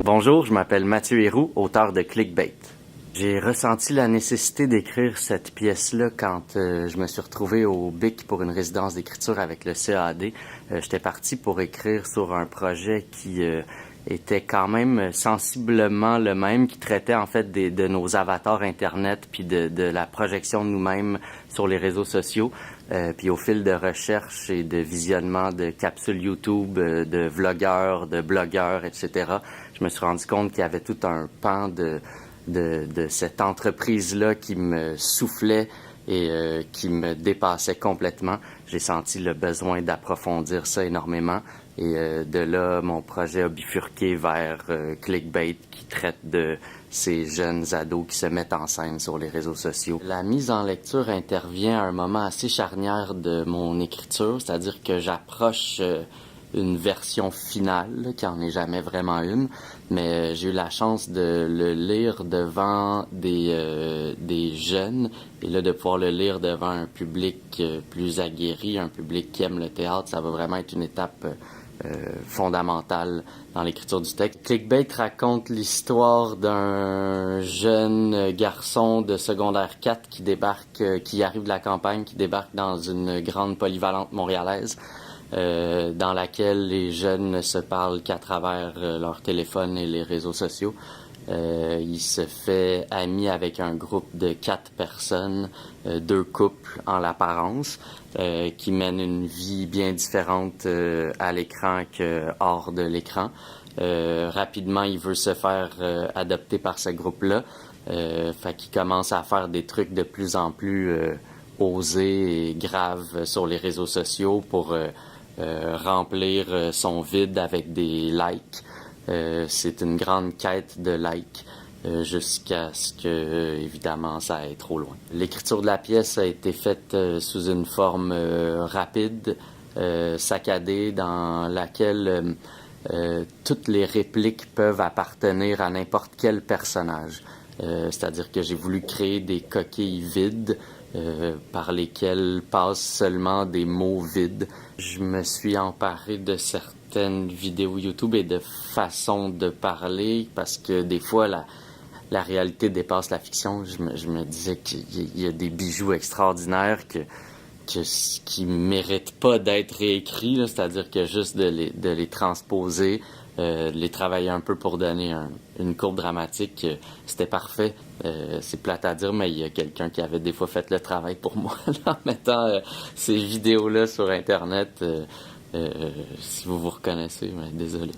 Bonjour, je m'appelle Mathieu Héroux, auteur de Clickbait. J'ai ressenti la nécessité d'écrire cette pièce-là quand je me suis retrouvé au BIC pour une résidence d'écriture avec le CAD. J'étais parti pour écrire sur un projet qui était quand même sensiblement le même, qui traitait en fait de nos avatars Internet puis de la projection de nous-mêmes sur les réseaux sociaux. Puis au fil de recherche et de visionnement de capsules YouTube, de vlogueurs, de blogueurs, etc., je me suis rendu compte qu'il y avait tout un pan de cette entreprise-là qui me soufflait et qui me dépassait complètement. J'ai senti le besoin d'approfondir ça énormément. Et de là, mon projet a bifurqué vers Clickbait, qui traite de ces jeunes ados qui se mettent en scène sur les réseaux sociaux. La mise en lecture intervient à un moment assez charnière de mon écriture, c'est-à-dire que j'approche une version finale, qui en est jamais vraiment une, mais j'ai eu la chance de le lire devant des jeunes, et là de pouvoir le lire devant un public plus aguerri, un public qui aime le théâtre, ça va vraiment être une étape fondamentale dans l'écriture du texte. Clickbait raconte l'histoire d'un jeune garçon de secondaire 4 qui débarque, qui arrive de la campagne, qui débarque dans une grande polyvalente montréalaise, dans laquelle les jeunes ne se parlent qu'à travers leur téléphone et les réseaux sociaux. Il se fait ami avec un groupe de 4 personnes, 2 couples en l'apparence, qui mènent une vie bien différente à l'écran que hors de l'écran. Rapidement, il veut se faire adopter par ce groupe-là, fait qu'il commence à faire des trucs de plus en plus osés et graves sur les réseaux sociaux pour remplir son vide avec des likes. C'est une grande quête de likes jusqu'à ce que, évidemment, ça aille trop loin. L'écriture de la pièce a été faite sous une forme rapide, saccadée, dans laquelle toutes les répliques peuvent appartenir à n'importe quel personnage. C'est-à-dire que j'ai voulu créer des coquilles vides par lesquelles passent seulement des mots vides. Je me suis emparé de certaines vidéos YouTube et de façons de parler parce que des fois la réalité dépasse la fiction. Je me disais qu'il y a des bijoux extraordinaires qui méritent pas d'être réécrits, là, c'est-à-dire que juste de les transposer, de les travailler un peu pour donner une courbe dramatique, c'était parfait. C'est plate à dire, mais il y a quelqu'un qui avait des fois fait le travail pour moi en mettant ces vidéos-là sur Internet. Si vous vous reconnaissez, désolé.